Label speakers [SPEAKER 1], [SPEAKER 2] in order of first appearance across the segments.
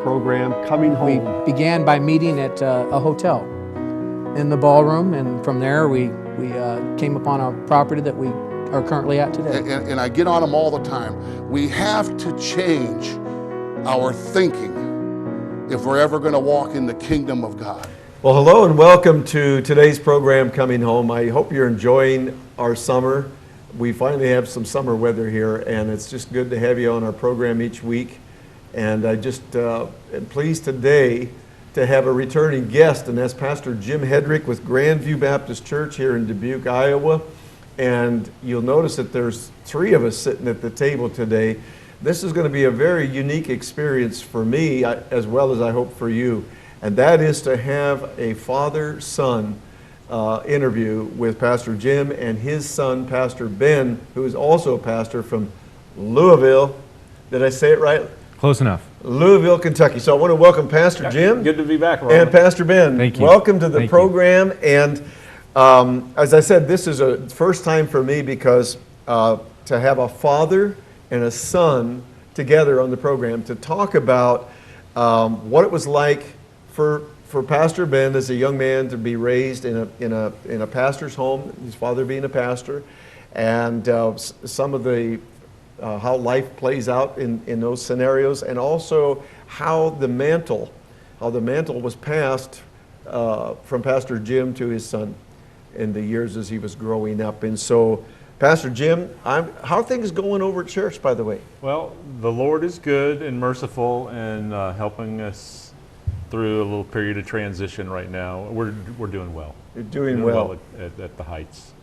[SPEAKER 1] program Coming Home.
[SPEAKER 2] We began by meeting at a hotel in the ballroom, and from there we came upon a property that we are currently at today.
[SPEAKER 3] And I get on them all the time. We have to change our thinking if we're ever going to walk in the kingdom of God.
[SPEAKER 1] Well, hello and welcome to today's program Coming Home. I hope you're enjoying our summer. We finally have some summer weather here, and it's just good to have you on our program each week. And I just am pleased today to have a returning guest, and that's Pastor Jim Hedrick with Grandview Baptist Church here in Dubuque, Iowa. And you'll notice that there's three of us sitting at the table today. This is going to be a very unique experience for me, as well as I hope for you. And that is to have a father-son interview with Pastor Jim and his son, Pastor Ben, who is also a pastor from Louisville. Did I say it right?
[SPEAKER 4] Close enough.
[SPEAKER 1] Louisville, Kentucky. So I want to welcome Pastor Jim.
[SPEAKER 5] Good to be back, Roland.
[SPEAKER 1] And Pastor Ben.
[SPEAKER 4] Thank you.
[SPEAKER 1] Welcome to the
[SPEAKER 4] Thank
[SPEAKER 1] program. You. And as I said, this is a first time for me because to have a father and a son together on the program to talk about what it was like for Pastor Ben as a young man to be raised in a pastor's home, his father being a pastor, and some of the how life plays out in those scenarios, and also how the mantle was passed from Pastor Jim to his son in the years as he was growing up. And so, Pastor Jim, how are things going over at church, by the way?
[SPEAKER 5] Well, the Lord is good and merciful and helping us through a little period of transition right now. We're doing well.
[SPEAKER 1] You're doing well
[SPEAKER 5] at the Heights.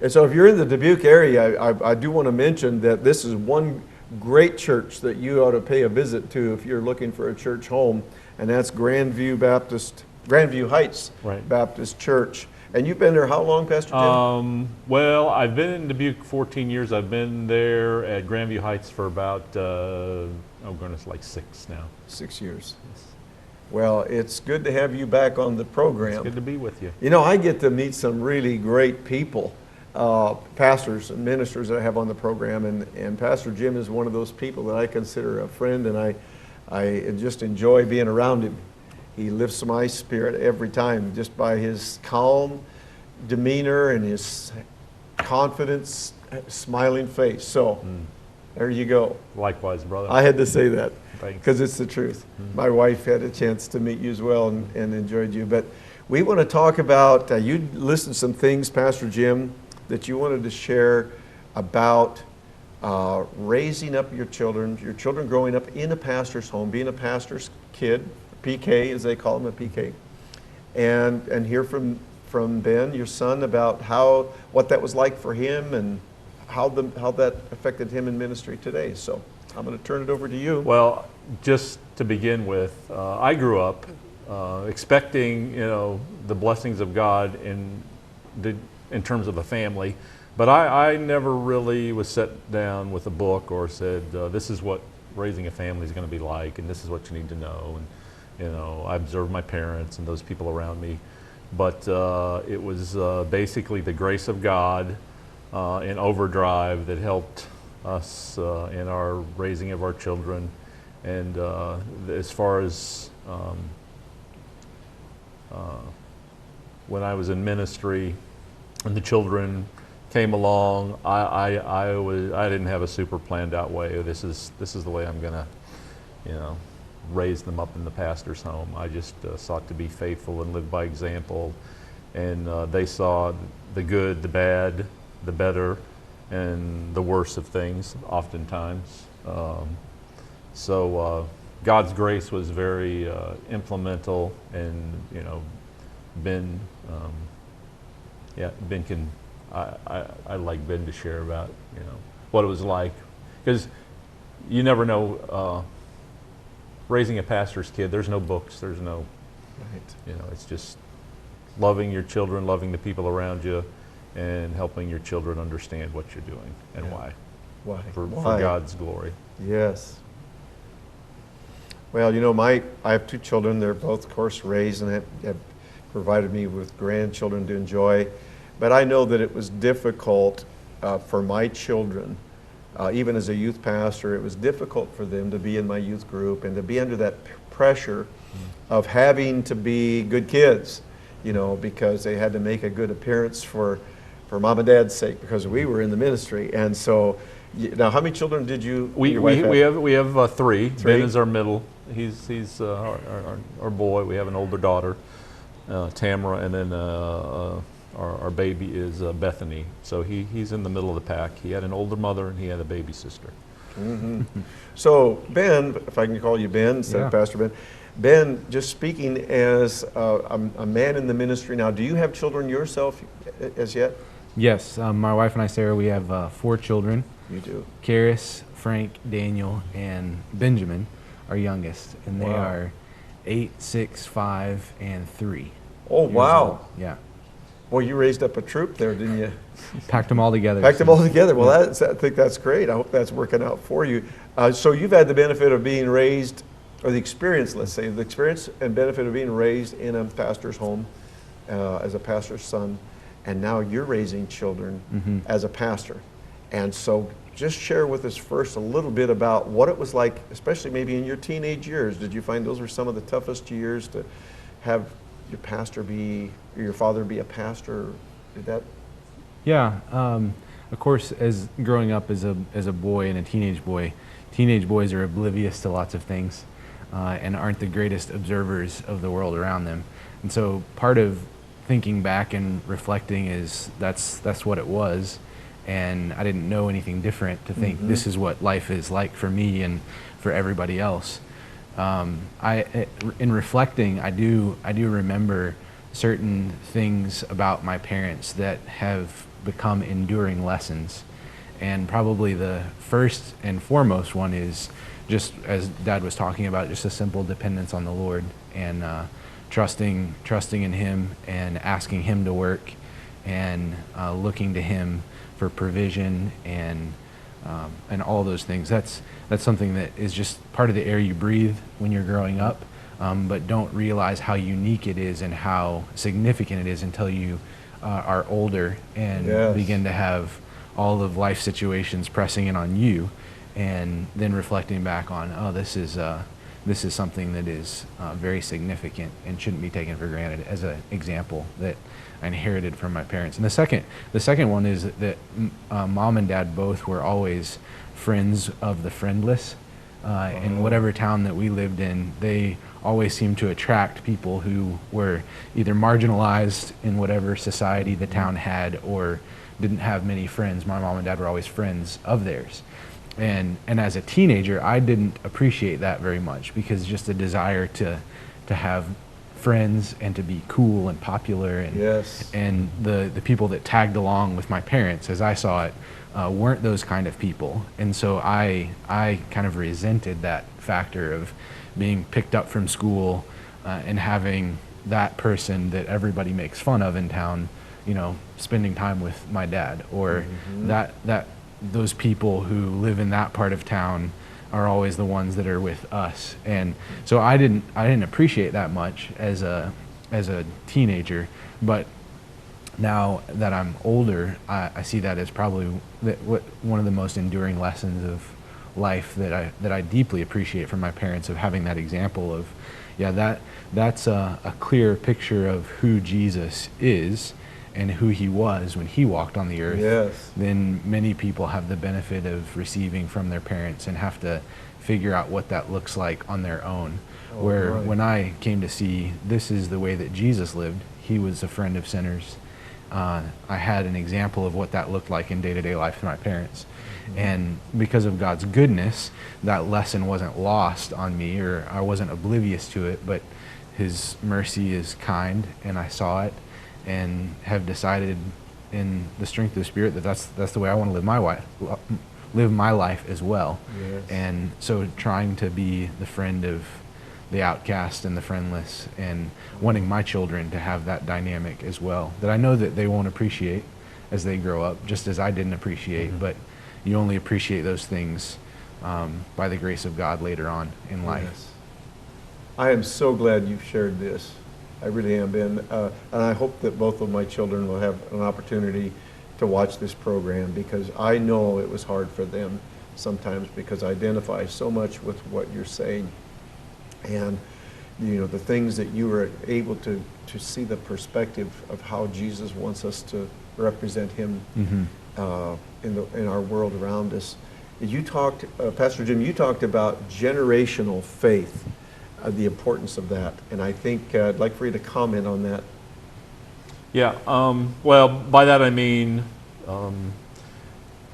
[SPEAKER 1] And so if you're in the Dubuque area, I do want to mention that this is one great church that you ought to pay a visit to if you're looking for a church home, and that's Grandview Heights Baptist Church. And you've been there how long, Pastor Jim?
[SPEAKER 5] Well, I've been in Dubuque 14 years. I've been there at Grandview Heights for about, like 6 now. 6 years. Yes.
[SPEAKER 1] Well, it's good to have you back on the program.
[SPEAKER 5] It's good to be with you.
[SPEAKER 1] You know, I get to meet some really great people, pastors and ministers that I have on the program, and Pastor Jim is one of those people that I consider a friend, and I just enjoy being around him. He lifts my spirit every time just by his calm demeanor and his confidence, smiling face. So there you go.
[SPEAKER 5] Likewise, brother.
[SPEAKER 1] I had to say that because
[SPEAKER 5] Thanks.
[SPEAKER 1] it's the truth. My wife had a chance to meet you as well and enjoyed you. But we want to talk about, you listed some things, Pastor Jim, that you wanted to share about raising up your children growing up in a pastor's home, being a pastor's kid, PK as they call him, a PK, and hear from Ben, your son, about what that was like for him and how that affected him in ministry today. So I'm going to turn it over to you.
[SPEAKER 5] Well, just to begin with, I grew up expecting the blessings of God in terms of a family, but I never really was set down with a book or said this is what raising a family is going to be like, and this is what you need to know. And I observed my parents and those people around me, but it was basically the grace of God in overdrive that helped us in our raising of our children. And as far as when I was in ministry and the children came along, I didn't have a super planned out way. This is the way I'm gonna raise them up in the pastor's home. I just sought to be faithful and live by example, and they saw the good, the bad, the better, and the worst of things oftentimes. So God's grace was very implemental, and Ben can, I like Ben to share about what it was like, because you never know. Raising a pastor's kid, there's no books, there's no, it's just loving your children, loving the people around you, and helping your children understand what you're doing and why. For God's glory.
[SPEAKER 1] Yes. Well, I have 2 children. They're both, of course, raised and have provided me with grandchildren to enjoy. But I know that it was difficult for my children even as a youth pastor, it was difficult for them to be in my youth group and to be under that pressure of having to be good kids, you know, because they had to make a good appearance for mom and dad's sake, because we were in the ministry. And so, now how many children did you?
[SPEAKER 5] We have three.
[SPEAKER 1] Three?
[SPEAKER 5] Ben is our middle. He's our boy. We have an older daughter, Tamara, and then our baby is Bethany. So he's in the middle of the pack. He had an older mother and he had a baby sister.
[SPEAKER 1] Mm-hmm. So Ben, if I can call you Ben instead of Pastor Ben, Ben, just speaking as a man in the ministry now, do you have children yourself as yet?
[SPEAKER 4] Yes, my wife and I, Sarah, we have 4 children.
[SPEAKER 1] You do.
[SPEAKER 4] Karis, Frank, Daniel, and Benjamin, our youngest, and they are 8, 6, 5, and 3.
[SPEAKER 1] Oh, wow.
[SPEAKER 4] Old. Yeah.
[SPEAKER 1] Well, you raised up a troop there, didn't you?
[SPEAKER 4] Packed them all together.
[SPEAKER 1] Packed them all together. Well, I think that's great. I hope that's working out for you. So you've had the benefit of being raised, or the experience, let's say, the experience and benefit of being raised in a pastor's home as a pastor's son, and now you're raising children as a pastor. And so just share with us first a little bit about what it was like, especially maybe in your teenage years. Did you find those were some of the toughest years to have your father be a pastor? Did that?
[SPEAKER 4] Yeah, of course, as growing up as a boy and a teenage boys are oblivious to lots of things and aren't the greatest observers of the world around them. And so part of thinking back and reflecting is that's what it was. And I didn't know anything different to think this is what life is like for me and for everybody else. In reflecting, I do remember certain things about my parents that have become enduring lessons. And probably the first and foremost one is just, as Dad was talking about, just a simple dependence on the Lord and trusting in Him and asking Him to work and looking to Him for provision and all those things. That's something that is just part of the air you breathe when you're growing up, but don't realize how unique it is and how significant it is until you are older and begin to have all of life situations pressing in on you, and then reflecting back on, oh, this is something that is very significant and shouldn't be taken for granted, as an example that I inherited from my parents. And the second one is that Mom and Dad both were always friends of the friendless. In whatever town that we lived in, they always seemed to attract people who were either marginalized in whatever society the town had or didn't have many friends. My mom and dad were always friends of theirs. And as a teenager, I didn't appreciate that very much, because just the desire to have friends and to be cool and popular and the people that tagged along with my parents, as I saw it, weren't those kind of people. And so I kind of resented that factor of being picked up from school and having that person that everybody makes fun of in town, you know, spending time with my dad, or that those people who live in that part of town are always the ones that are with us. And so I didn't appreciate that much as a teenager, but now that I'm older, I see that as probably one of the most enduring lessons of life that I deeply appreciate from my parents, of having that example of, that's a clear picture of who Jesus is and who He was when He walked on the earth. Then many people have the benefit of receiving from their parents and have to figure out what that looks like on their own. When I came to see this is the way that Jesus lived, He was a friend of sinners. I had an example of what that looked like in day-to-day life with my parents. And because of God's goodness, that lesson wasn't lost on me, or I wasn't oblivious to it, but His mercy is kind, and I saw it and have decided in the strength of the Spirit that that's the way I want to live my life as well. And so trying to be the friend of the outcast and the friendless, and wanting my children to have that dynamic as well, that I know that they won't appreciate as they grow up, just as I didn't appreciate, but you only appreciate those things by the grace of God later on in life.
[SPEAKER 1] I am so glad you've shared this. I really am, Ben. And I hope that both of my children will have an opportunity to watch this program, because I know it was hard for them sometimes, because I identify so much with what you're saying. And the things that you were able to see the perspective of how Jesus wants us to represent him in our world around us. You talked, Pastor Jim, you talked about generational faith, the importance of that, and I think I'd like for you to comment on that.
[SPEAKER 5] Yeah, well, by that I mean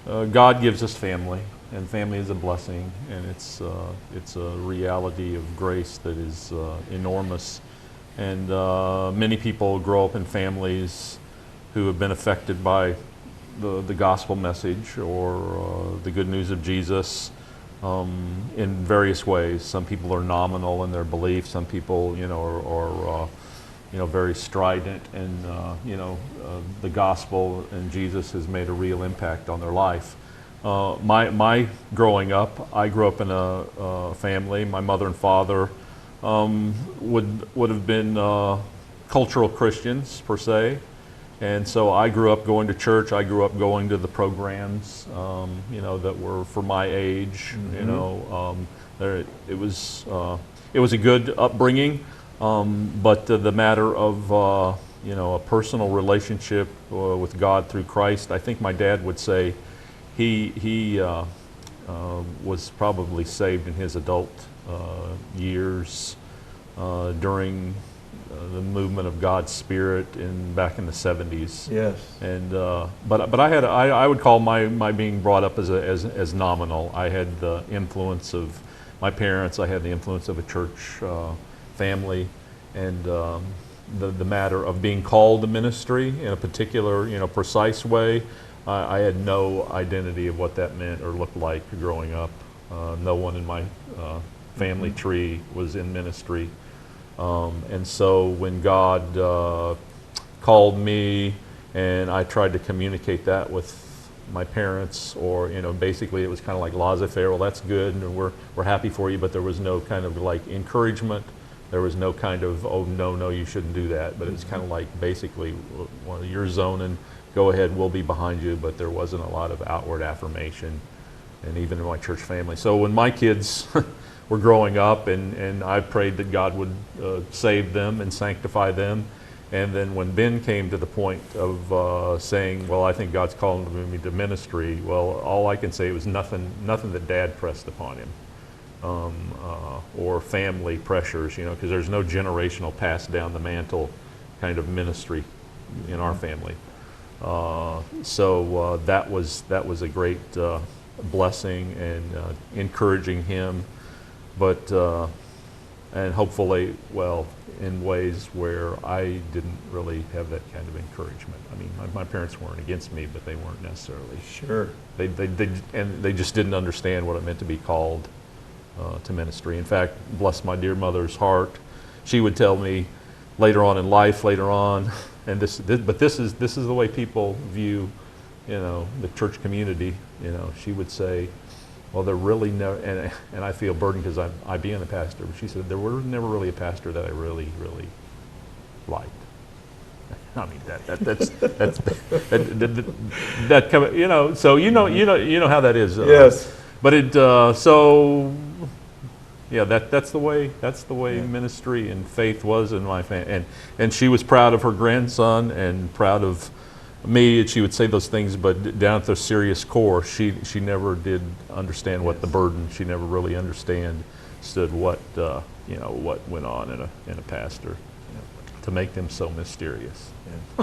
[SPEAKER 5] God gives us family, and family is a blessing, and it's a reality of grace that is enormous. And many people grow up in families who have been affected by the gospel message or the good news of Jesus in various ways. Some people are nominal in their belief. Some people, are very strident, and the gospel and Jesus has made a real impact on their life. My growing up, I grew up in a family. My mother and father would have been cultural Christians per se, and so I grew up going to church. I grew up going to the programs, that were for my age. It was a good upbringing, but the matter of a personal relationship with God through Christ, I think my dad would say he was probably saved in his adult years during the movement of God's Spirit back in the 70s.
[SPEAKER 1] Yes.
[SPEAKER 5] And but I would call my being brought up as nominal. I had the influence of my parents. I had the influence of a church family, and the matter of being called to ministry in a particular precise way. I had no identity of what that meant or looked like growing up. No one in my family tree was in ministry. And so when God called me, and I tried to communicate that with my parents, or basically it was kind of like laissez-faire. Well, that's good, and we're happy for you, but there was no kind of like encouragement. There was no kind of, oh no, you shouldn't do that. But it was kind of like basically, well, you're zoning, go ahead, we'll be behind you. But there wasn't a lot of outward affirmation, and even in my church family. So when my kids were growing up, and I prayed that God would save them and sanctify them. And then when Ben came to the point of saying, well, I think God's calling me to ministry, well, all I can say was nothing that Dad pressed upon him, or family pressures, because there's no generational pass down the mantle kind of ministry in our family. So that was a great blessing, and encouraging him. But, and hopefully, well, in ways where I didn't really have that kind of encouragement. I mean, my parents weren't against me, but they weren't necessarily.
[SPEAKER 1] Sure.
[SPEAKER 5] They just didn't understand what it meant to be called to ministry. In fact, bless my dear mother's heart, she would tell me later on in life, and this is the way people view, the church community. She would say, well, there really never, and I feel burdened because I being a pastor, but she said there was never really a pastor that I really, really liked. I mean that coming, so you know how that is.
[SPEAKER 1] Yes.
[SPEAKER 5] But that's the way ministry and faith was in my family, and she was proud of her grandson and proud of me, and she would say those things, but down at the serious core, she never did understand what the burden. She never really understood what what went on in a pastor to make them so mysterious.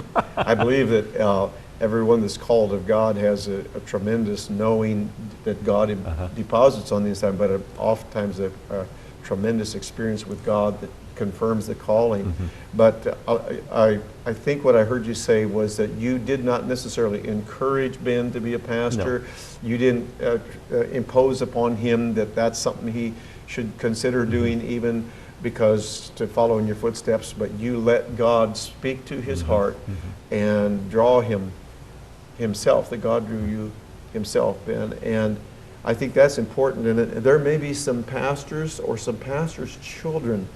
[SPEAKER 1] Yeah. I believe that everyone that's called of God has a tremendous knowing that God deposits on the inside, but oftentimes a tremendous experience with God that confirms the calling. Mm-hmm. But I think what I heard you say was that you did not necessarily encourage Ben to be a pastor. No. You didn't impose upon him that that's something he should consider doing, even because to follow in your footsteps, but you let God speak to his heart and draw him himself, that God drew you himself, Ben. And I think that's important. And there may be some pastors or some pastors' children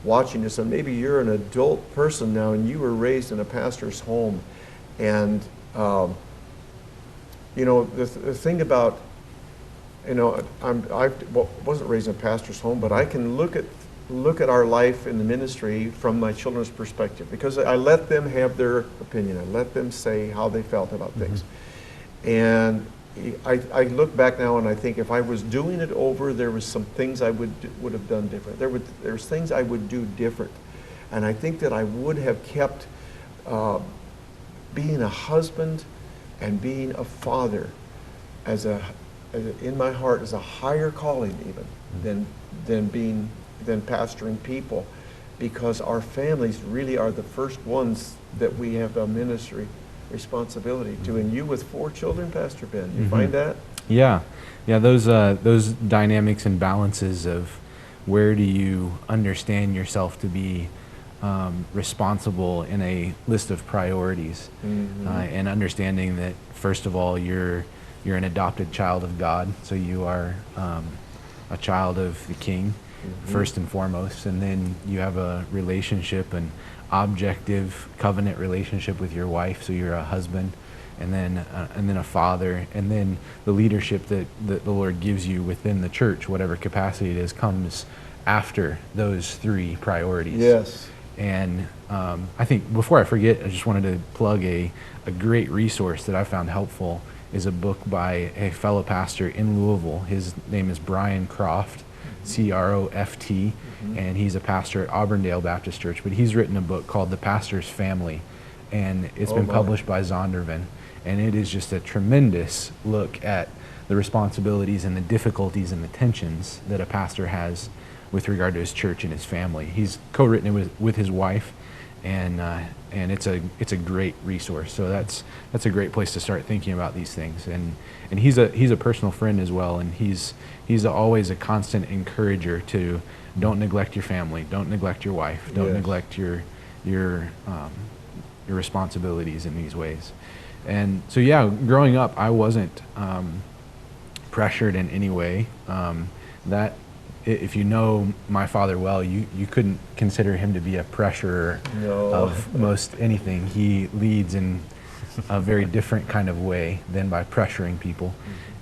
[SPEAKER 1] watching this, and maybe you're an adult person now and you were raised in a pastor's home, and you know, the thing about, you know, I wasn't raised in a pastor's home, but I can look at our life in the ministry from my children's perspective, because I let them have their opinion. I let them say how they felt about things. And I look back now and I think if I was doing it over, there was some things I would have done different. There's things I would do different. And I think that I would have kept being a husband and being a father in my heart as a higher calling even than pastoring people, because our families really are the first ones that we have a ministry responsibility to. And you with 4 children, Pastor Ben, you find that?
[SPEAKER 4] Yeah, those dynamics and balances of where do you understand yourself to be responsible in a list of priorities, and understanding that first of all you're an adopted child of God, so you are a child of the King first and foremost, and then you have a relationship, an objective covenant relationship with your wife, so you're a husband, and then a father, and then the leadership that the Lord gives you within the church, whatever capacity it is, comes after those 3 priorities.
[SPEAKER 1] Yes.
[SPEAKER 4] And I think before I forget, I just wanted to plug a great resource that I found helpful. Is a book by a fellow pastor in Louisville. His name is Brian Croft, C-R-O-F-T, and he's a pastor at Auburndale Baptist Church, but he's written a book called The Pastor's Family, and it's been published by Zondervan, and it is just a tremendous look at the responsibilities and the difficulties and the tensions that a pastor has with regard to his church and his family. He's co-written it with his wife, and it's a great resource. So that's a great place to start thinking about these things. And he's a personal friend as well, and he's always a constant encourager to don't neglect your family, don't neglect your wife, don't neglect your responsibilities in these ways. And so growing up, I wasn't pressured in any way. That if you know my father well, you couldn't consider him to be a pressurer of most anything. He leads in a very different kind of way than by pressuring people.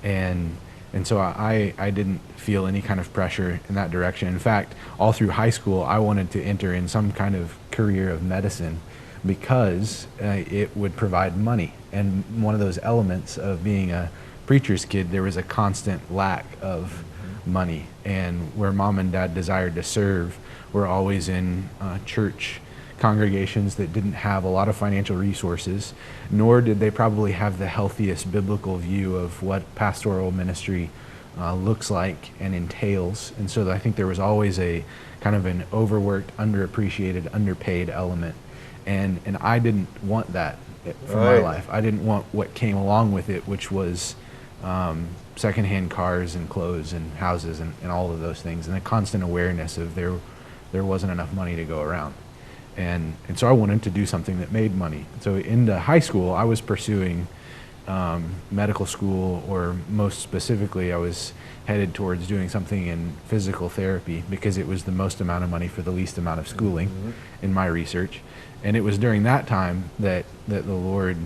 [SPEAKER 4] And so I didn't feel any kind of pressure in that direction. In fact, all through high school, I wanted to enter in some kind of career of medicine because it would provide money. And one of those elements of being a preacher's kid, there was a constant lack of money. And where mom and dad desired to serve, were always in church congregations that didn't have a lot of financial resources, nor did they probably have the healthiest biblical view of what pastoral ministry looks like and entails. And so I think there was always a kind of an overworked, underappreciated, underpaid element. And I didn't want that for my life. I didn't want what came along with it, which was secondhand cars and clothes and houses and all of those things, and a constant awareness of there wasn't enough money to go around. And so I wanted to do something that made money. So into high school, I was pursuing medical school, or most specifically, I was headed towards doing something in physical therapy because it was the most amount of money for the least amount of schooling in my research. And it was during that time that the Lord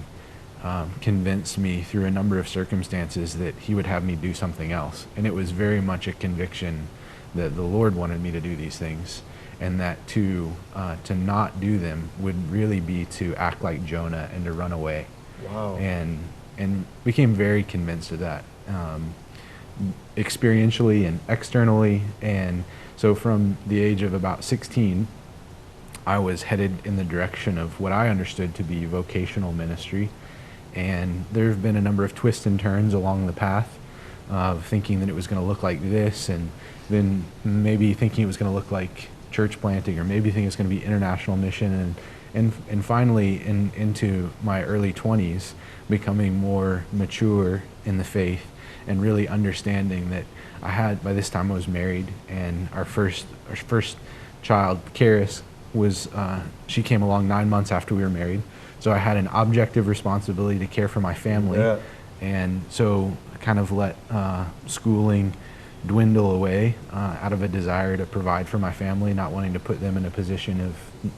[SPEAKER 4] convinced me through a number of circumstances that he would have me do something else. And it was very much a conviction that the Lord wanted me to do these things, and that to not do them would really be to act like Jonah and to run away. Wow. And became very convinced of that, experientially and externally. And so from the age of about 16, I was headed in the direction of what I understood to be vocational ministry. And there have been a number of twists and turns along the path of thinking that it was going to look like this, and then maybe thinking it was going to look like church planting, or maybe thinking it's going to be international mission, and finally into my early 20s, becoming more mature in the faith and really understanding that by this time I was married, and our first child, Karis, she came along 9 months after we were married. So I had an objective responsibility to care for my family, and so I kind of let schooling dwindle away out of a desire to provide for my family, not wanting to put them in a position of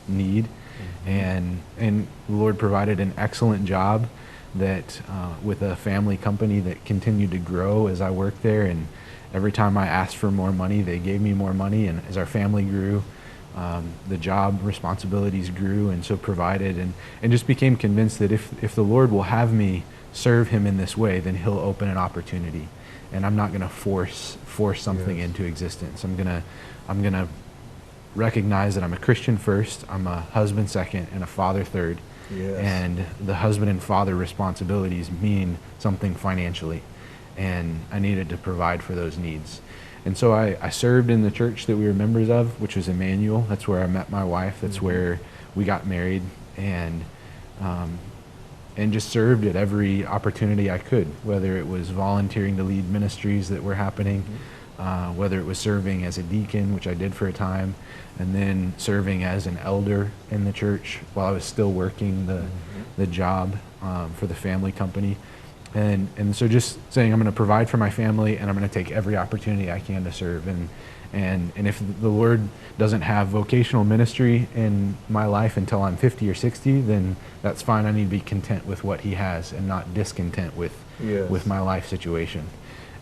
[SPEAKER 4] need. And the Lord provided an excellent job that with a family company that continued to grow as I worked there, and every time I asked for more money, they gave me more money, and as our family grew, the job responsibilities grew, and so provided, and just became convinced that if the Lord will have me serve him in this way, then he'll open an opportunity, and I'm not going to force something into existence. I'm gonna recognize that I'm a Christian first, I'm a husband second, and a father third.
[SPEAKER 1] Yes.
[SPEAKER 4] And the husband and father responsibilities mean something financially, and I needed to provide for those needs. And so I served in the church that we were members of, which was Emmanuel. That's where I met my wife. That's where we got married, and just served at every opportunity I could, whether it was volunteering to lead ministries that were happening, whether it was serving as a deacon, which I did for a time, and then serving as an elder in the church while I was still working the job for the family company. And so just saying I'm going to provide for my family, and I'm going to take every opportunity I can to serve. And if the Lord doesn't have vocational ministry in my life until I'm 50 or 60, then that's fine. I need to be content with what he has and not discontent with my life situation.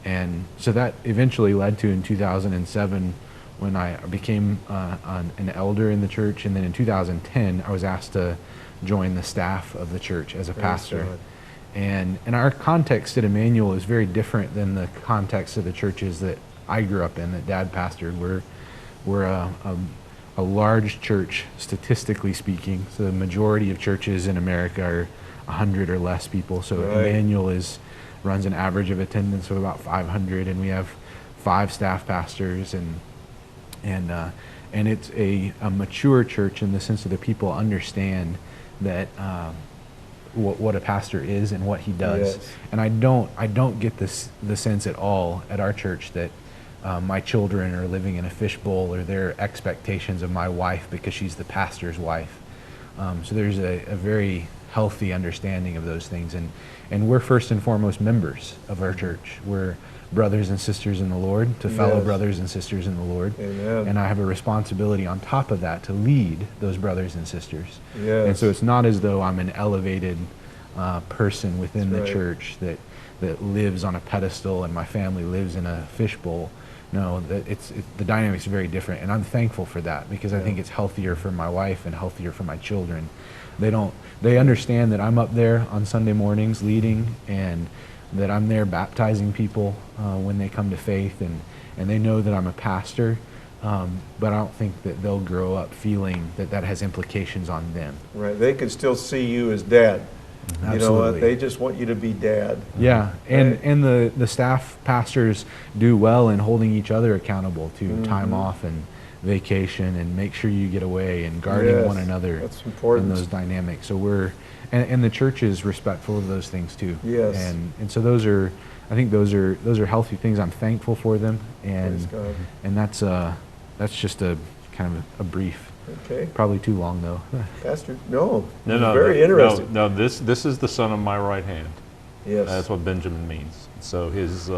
[SPEAKER 4] And so that eventually led to, in 2007, when I became an elder in the church, and then in 2010 I was asked to join the staff of the church as a pastor. And our context at Emmanuel is very different than the context of the churches that I grew up in, that Dad pastored. We're a large church, statistically speaking. So the majority of churches in America are 100 or less people. So Emmanuel runs an average of attendance of about 500, and we have 5 staff pastors, and it's a mature church in the sense that the people understand that what a pastor is and what he does.
[SPEAKER 1] Yes.
[SPEAKER 4] And I don't get the sense at all at our church that my children are living in a fishbowl, or their expectations of my wife because she's the pastor's wife. So there's a very healthy understanding of those things, and we're first and foremost members of our church. We're brothers and sisters in the Lord to fellow brothers and sisters in the Lord.
[SPEAKER 1] Amen.
[SPEAKER 4] And I have a responsibility on top of that to lead those brothers and sisters.
[SPEAKER 1] Yes.
[SPEAKER 4] And so it's not as though I'm an elevated person within the church that lives on a pedestal and my family lives in a fishbowl. No, the dynamics are very different, and I'm thankful for that, because I think it's healthier for my wife and healthier for my children. They understand that I'm up there on Sunday mornings leading, and that I'm there baptizing people when they come to faith, and they know that I'm a pastor, but I don't think that they'll grow up feeling that has implications on them.
[SPEAKER 1] Right, they can still see you as Dad.
[SPEAKER 4] Absolutely.
[SPEAKER 1] You know what? They just want you to be Dad.
[SPEAKER 4] Yeah, and the staff pastors do well in holding each other accountable to time off and vacation, and make sure you get away, and guarding one another.
[SPEAKER 1] That's important.
[SPEAKER 4] In those dynamics. So and the church is respectful of those things too.
[SPEAKER 1] Yes.
[SPEAKER 4] And so I think those are healthy things. I'm thankful for them, and that's just a kind of a brief.
[SPEAKER 1] Okay.
[SPEAKER 4] Probably too long though.
[SPEAKER 1] Pastor, no,
[SPEAKER 5] very
[SPEAKER 1] interesting.
[SPEAKER 5] No, this is the son of my right hand.
[SPEAKER 1] Yes.
[SPEAKER 5] That's what Benjamin means. So his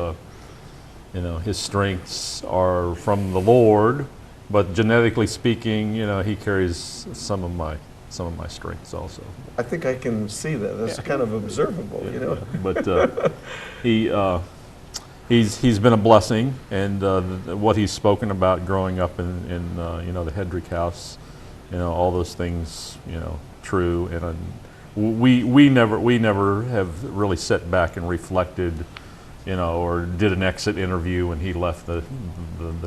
[SPEAKER 5] strengths are from the Lord, but genetically speaking, he carries some of my strengths also.
[SPEAKER 1] I think I can see that. That's kind of observable,
[SPEAKER 5] But he's been a blessing, and what he's spoken about growing up in the Hedrick house, all those things, true. And we never have really sat back and reflected, or did an exit interview when he left the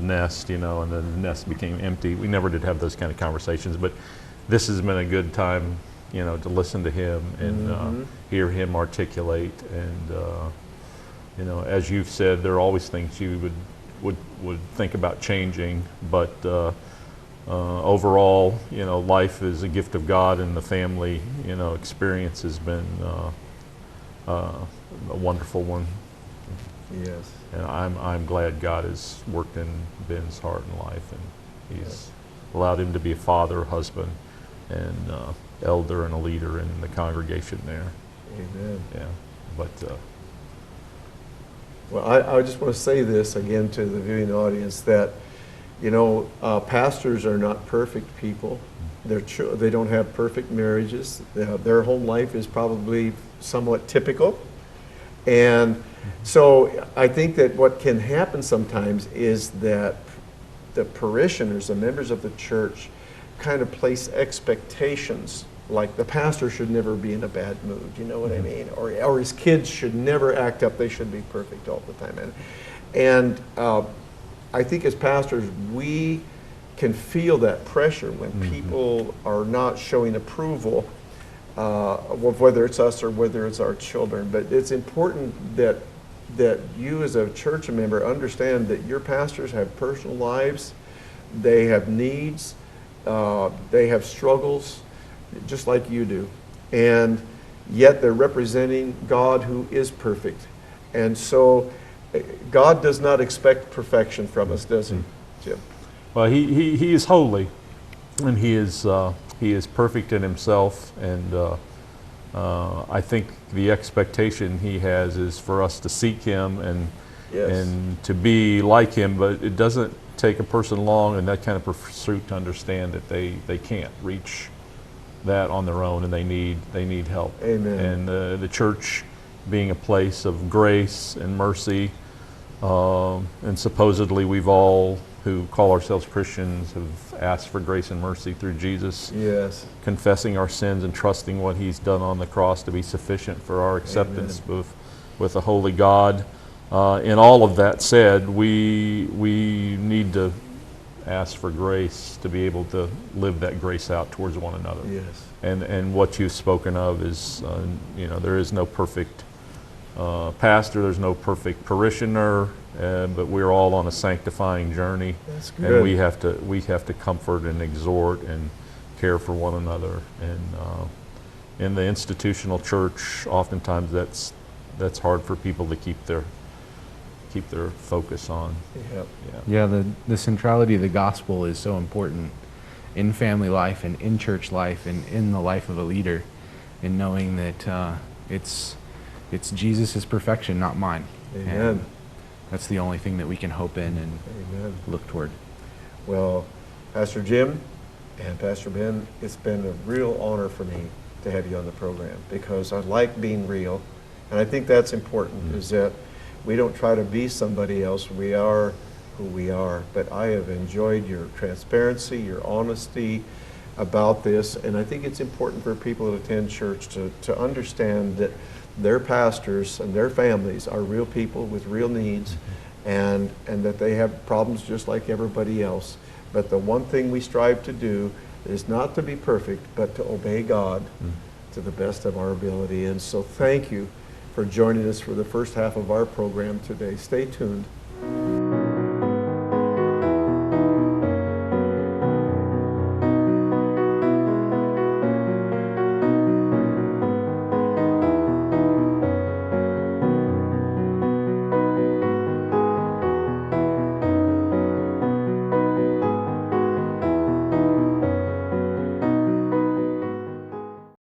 [SPEAKER 5] nest, and then the nest became empty. We never did have those kind of conversations, but this has been a good time, to listen to him and hear him articulate. And as you've said, there are always things you would think about changing, but overall, life is a gift of God, and the family, experience has been a wonderful one.
[SPEAKER 1] Yes.
[SPEAKER 5] And I'm glad God has worked in Ben's heart and life, and He's allowed him to be a father, husband, and elder, and a leader in the congregation there.
[SPEAKER 1] Amen.
[SPEAKER 5] Yeah, but
[SPEAKER 1] well, I just want to say this again to the viewing audience, that You know, pastors are not perfect people. They don't have perfect marriages. Their home life is probably somewhat typical. And so I think that what can happen sometimes is that the parishioners, the members of the church, kind of place expectations, like the pastor should never be in a bad mood, you know what I mean? Or his kids should never act up, they should be perfect all the time. And I think as pastors, we can feel that pressure when people are not showing approval, whether it's us or whether it's our children. But it's important that you as a church member understand that your pastors have personal lives, they have needs, they have struggles, just like you do. And yet they're representing God who is perfect. And so God does not expect perfection from us, does he, Jim?
[SPEAKER 5] Well, he is holy, and he is perfect in himself, and I think the expectation he has is for us to seek him and to be like him. But it doesn't take a person long in that kind of pursuit to understand that they can't reach that on their own, and they need help.
[SPEAKER 1] Amen.
[SPEAKER 5] And the church being a place of grace and mercy, and supposedly we've all who call ourselves Christians have asked for grace and mercy through Jesus.
[SPEAKER 1] Yes.
[SPEAKER 5] Confessing our sins and trusting what he's done on the cross to be sufficient for our acceptance with a holy God. In all of that said, we need to ask for grace to be able to live that grace out towards one another.
[SPEAKER 1] Yes.
[SPEAKER 5] And what you've spoken of is, there is no perfect pastor, there's no perfect parishioner, but we're all on a sanctifying journey.
[SPEAKER 1] That's good.
[SPEAKER 5] And we have to comfort and exhort and care for one another. And in the institutional church, oftentimes that's hard for people to keep their focus on.
[SPEAKER 1] Yep.
[SPEAKER 4] Yeah, the centrality of the gospel is so important in family life and in church life and in the life of a leader, in knowing that it's Jesus' perfection, not mine.
[SPEAKER 1] Amen.
[SPEAKER 4] And that's the only thing that we can hope in and
[SPEAKER 1] Amen.
[SPEAKER 4] look toward.
[SPEAKER 1] Well, Pastor Jim and Pastor Ben, it's been a real honor for me to have you on the program, because I like being real, and I think that's important, is that we don't try to be somebody else. We are who we are. But I have enjoyed your transparency, your honesty about this, and I think it's important for people that attend church to understand that their pastors and their families are real people with real needs, and that they have problems just like everybody else. But the one thing we strive to do is not to be perfect, but to obey God to the best of our ability. And so thank you for joining us for the first half of our program today. Stay tuned.